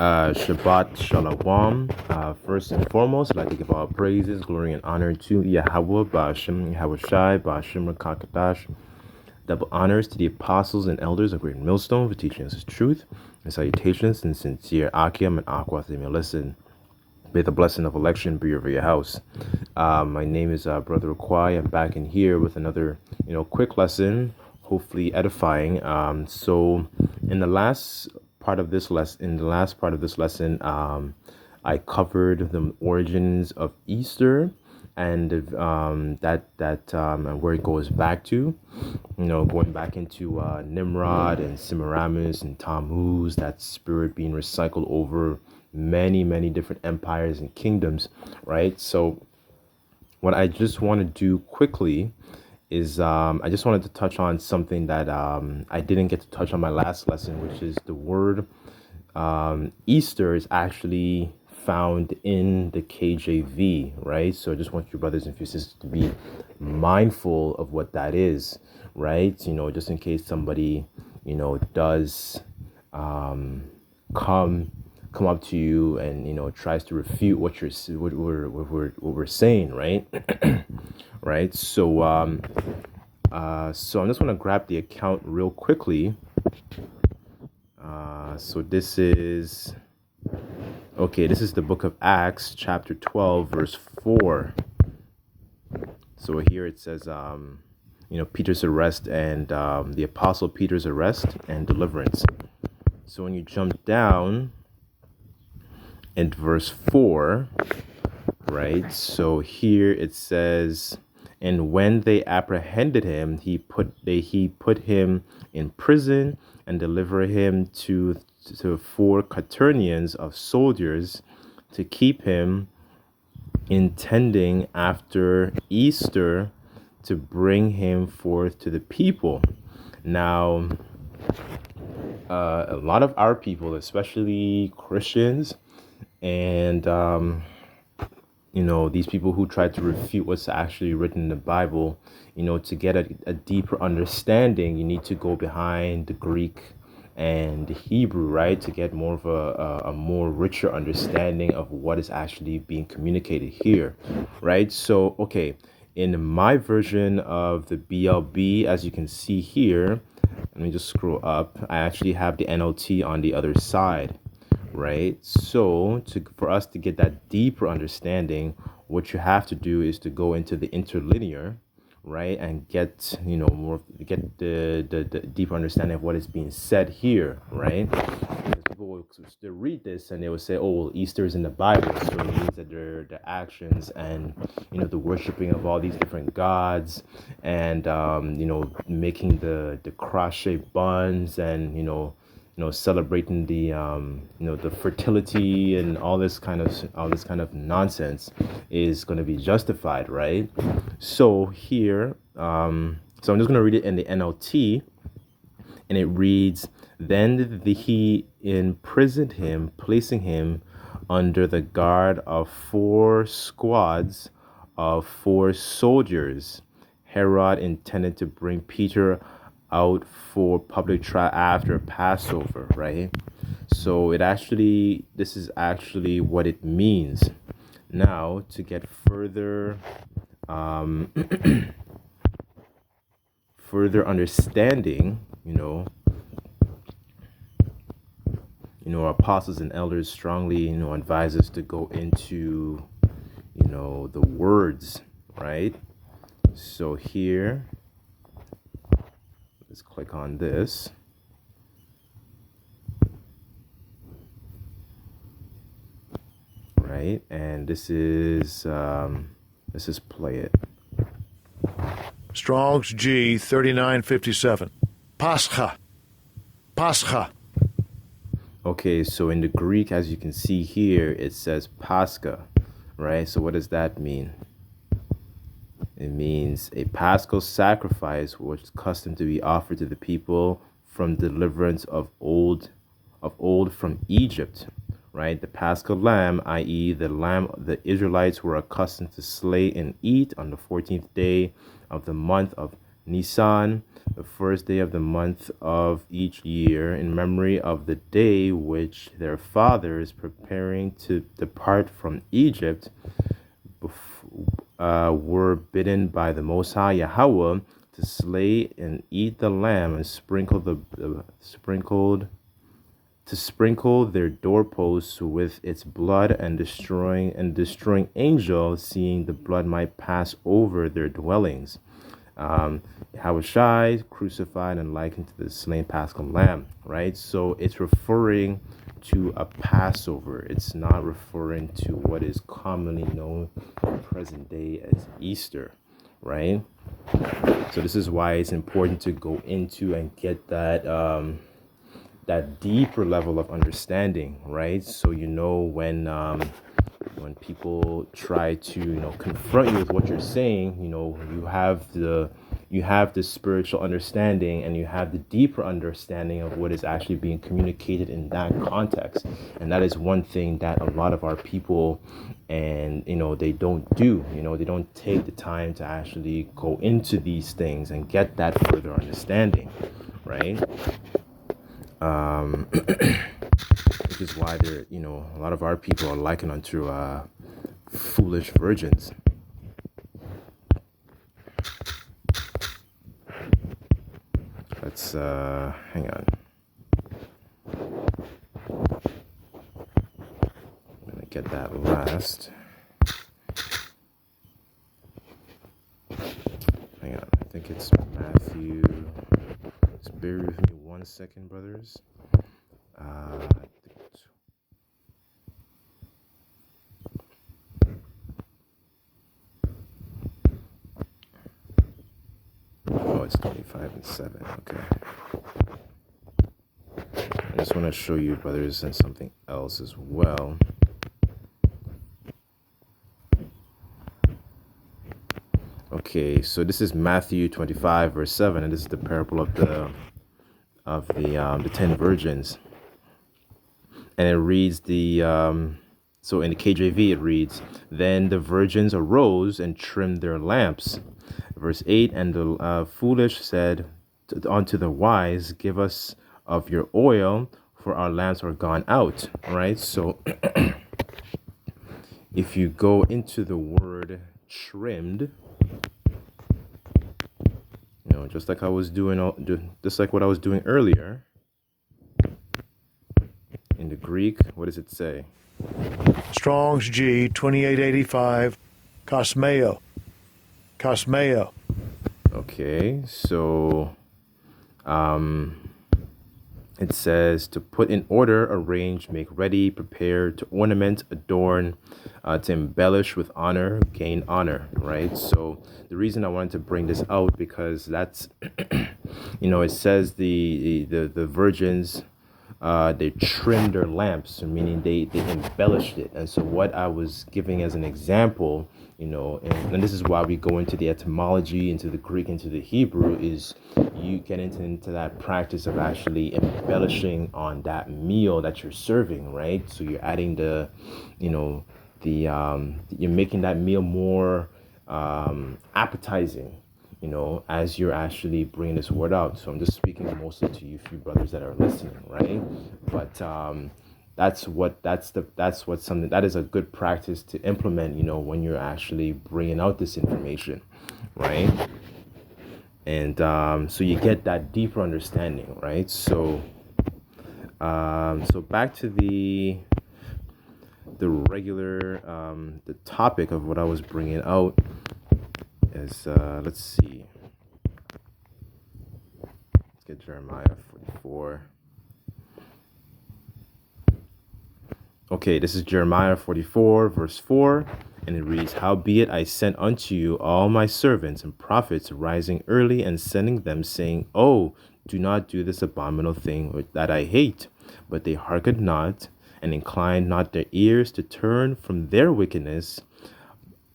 Shabbat Shalom. First and foremost, I'd like to give all praises, glory, and honor to Yahweh, Ba'ashem, Yahweh Shai, Ba'ashem, Rakakadash. Double honors to the apostles and elders of Great Millstone for teaching us the truth, and salutations and sincere Akim and Aqua. They may listen. May the blessing of election be over your house. My name is Brother Akwai. I'm back in here with another, quick lesson, hopefully edifying. So, in the last part of this lesson, I covered the origins of Easter and and where it goes back to, going back into Nimrod and Semiramis and Tammuz, that spirit being recycled over many different empires and kingdoms, right? So what I just want to do quickly is I just wanted to touch on something that I didn't get to touch on my last lesson, which is the word Easter is actually found in the KJV, right? So I just want you brothers and sisters to be mindful of what that is, right? Just in case somebody, does come up to you and tries to refute what we're saying, right? Right. So so I'm just going to grab the account real quickly. So this is the book of Acts, chapter 12, verse 4. So here it says, Peter's arrest and the apostle Peter's arrest and deliverance. So when you jump down in verse 4, right? So here it says, and when they apprehended him, he put him in prison and delivered him to 4 quaternions of soldiers to keep him, intending after Easter to bring him forth to the people. Now, a lot of our people, especially Christians, and these people who try to refute what's actually written in the Bible, to get a deeper understanding, you need to go behind the Greek and the Hebrew, right, to get more of a more richer understanding of what is actually being communicated here, right? So, okay, in my version of the BLB, as you can see here, let me just scroll up, I actually have the NLT on the other side. Right. So for us to get that deeper understanding, what you have to do is to go into the interlinear, right, and get the deeper understanding of what is being said here, right? Because people will read this and they will say, oh, well, Easter is in the Bible, so it means that the actions and the worshiping of all these different gods and making the cross-shaped buns and celebrating the the fertility and all this kind of nonsense is going to be justified, right? So here, so I'm just going to read it in the NLT, and it reads, then he imprisoned him, placing him under the guard of 4 squads of 4 soldiers. Herod intended to bring Peter out for public trial after Passover, right? So this is actually what it means. Now, to get further further understanding, our apostles and elders strongly advise us to go into the words, right? So here, let's click on this. Right, and this is let's just play it. Strong's G 3957. Pascha. Okay, so in the Greek, as you can see here, it says Pascha, right? So what does that mean? It means a paschal sacrifice which is custom to be offered to the people from deliverance of old from Egypt, right? The paschal lamb, i.e. the lamb the Israelites were accustomed to slay and eat on the 14th day of the month of Nisan, the first day of the month of each year, in memory of the day which their fathers, preparing to depart from Egypt, were bidden by the Most High Yahweh to slay and eat the lamb and sprinkle their doorposts with its blood, and destroying angel, seeing the blood might pass over their dwellings. Yahushai crucified and likened to the slain Paschal lamb, right? So it's referring to a Passover. It's not referring to what is commonly known in present day as Easter, right? So this is why it's important to go into and get that that deeper level of understanding, right? So when people try to confront you with what you're saying, you have the spiritual understanding, and you have the deeper understanding of what is actually being communicated in that context. And that is one thing that a lot of our people and they don't do. They don't take the time to actually go into these things and get that further understanding, right? Which is why a lot of our people are likened unto foolish virgins. Let's hang on. I'm gonna get that last. Hang on, I think it's Matthew. Just bear with me 1 second, brothers. Oh, it's 25 and 7. Okay. I just want to show you, brothers, and something else as well. Okay, so this is Matthew 25, verse 7, and this is the parable of the 10 virgins. And it reads so in the KJV it reads, "Then the virgins arose and trimmed their lamps." Verse 8, "And the foolish said unto the wise, Give us of your oil, for our lamps are gone out." Right? So if you go into the word trimmed, just like what I was doing earlier, in the Greek, what does it say? Strong's G 2885, Cosmeo. Okay, so it says to put in order, arrange, make ready, prepare, to ornament, adorn, to embellish with honor, gain honor, right? So the reason I wanted to bring this out, because that's, it says the virgins, they trimmed their lamps, meaning they embellished it. And so what I was giving as an example, and this is why we go into the etymology, into the Greek, into the Hebrew, is you get into that practice of actually embellishing on that meal that you're serving, right? So you're adding you're making that meal more appetizing, as you're actually bringing this word out. So I'm just speaking mostly to you few brothers that are listening, right? But that is a good practice to implement, when you're actually bringing out this information, right? And so you get that deeper understanding, right? So back to the regular the topic of what I was bringing out is let's see. Let's get Jeremiah 44. Okay, this is Jeremiah 44, verse 4, and it reads, "Howbeit I sent unto you all my servants and prophets, rising early and sending them, saying, Oh, do not do this abominable thing that I hate. But they hearkened not, and inclined not their ears to turn from their wickedness,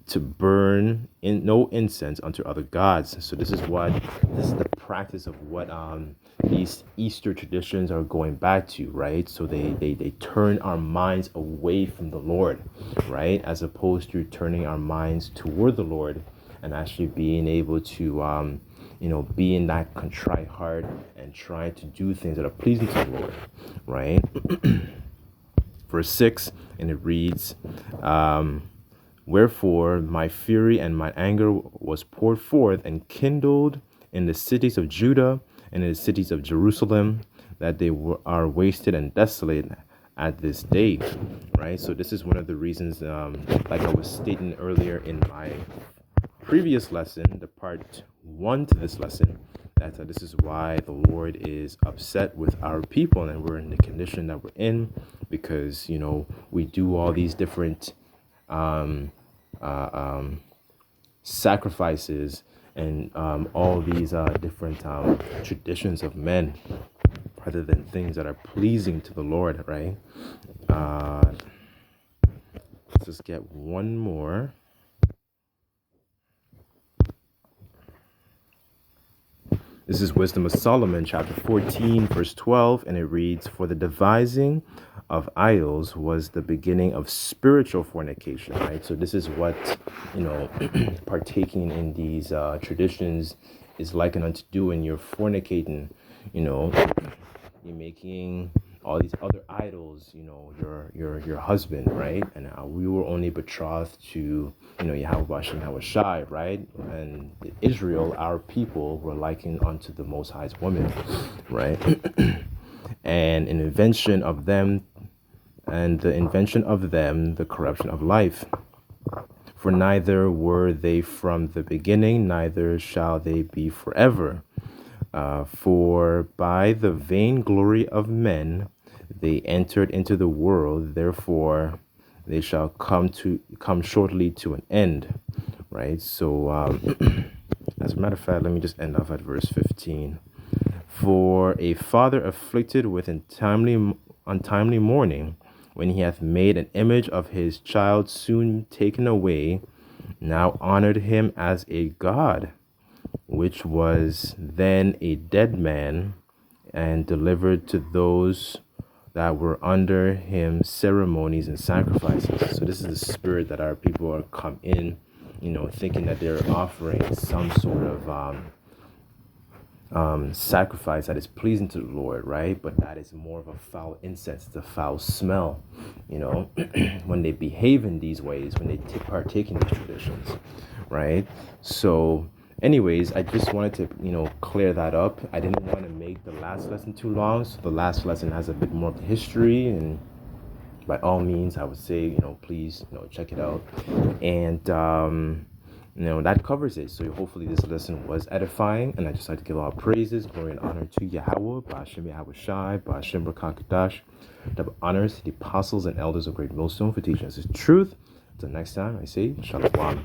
to burn in no incense unto other gods." So this is the practice of what these Easter traditions are going back to, right? So they turn our minds away from the Lord, right? As opposed to turning our minds toward the Lord and actually being able to being that contrite heart and trying to do things that are pleasing to the Lord, right? Verse 6, and it reads, wherefore my fury and my anger was poured forth and kindled in the cities of Judah and in the cities of Jerusalem, that they are wasted and desolate at this day, right? So this is one of the reasons, like I was stating earlier in my previous lesson, the part 1 to this lesson, that this is why the Lord is upset with our people and we're in the condition that we're in, because we do all these different sacrifices and all these different traditions of men rather than things that are pleasing to the Lord, right? Let's just get one more. This is Wisdom of Solomon, chapter 14, verse 12, and it reads, for the devising of idols was the beginning of spiritual fornication, right? So this is what, partaking in these traditions is likened unto doing. You're fornicating, you're making all these other idols, your husband, right? And we were only betrothed to, Yahweh Shem Shai, right? And Israel, our people, were likened unto the Most High's woman, right? And an invention of them, the corruption of life. For neither were they from the beginning, neither shall they be forever. For by the vainglory of men they entered into the world, therefore they shall come shortly to an end, right? So as a matter of fact, let me just end off at verse 15. For a father afflicted with untimely mourning, when he hath made an image of his child soon taken away, now honored him as a god, which was then a dead man, and delivered to those that were under him ceremonies and sacrifices. So this is the spirit that our people are come in, thinking that they're offering some sort of sacrifice that is pleasing to the Lord, right? But that is more of a foul incense, it's a foul smell, when they behave in these ways, when they partake in these traditions, right? So anyways, I just wanted to, clear that up. I didn't want to make the last lesson too long, so the last lesson has a bit more of the history, and by all means, I would say, please, check it out. And, that covers it. So hopefully this lesson was edifying, and I just like to give all praises, glory, and honor to Yahweh, Ba'ashem Yahweh Shai, Ba'ashem Rakakadash, double honors to the apostles and elders of Great Millstone for teaching us the truth. Until next time, I say, Shalom.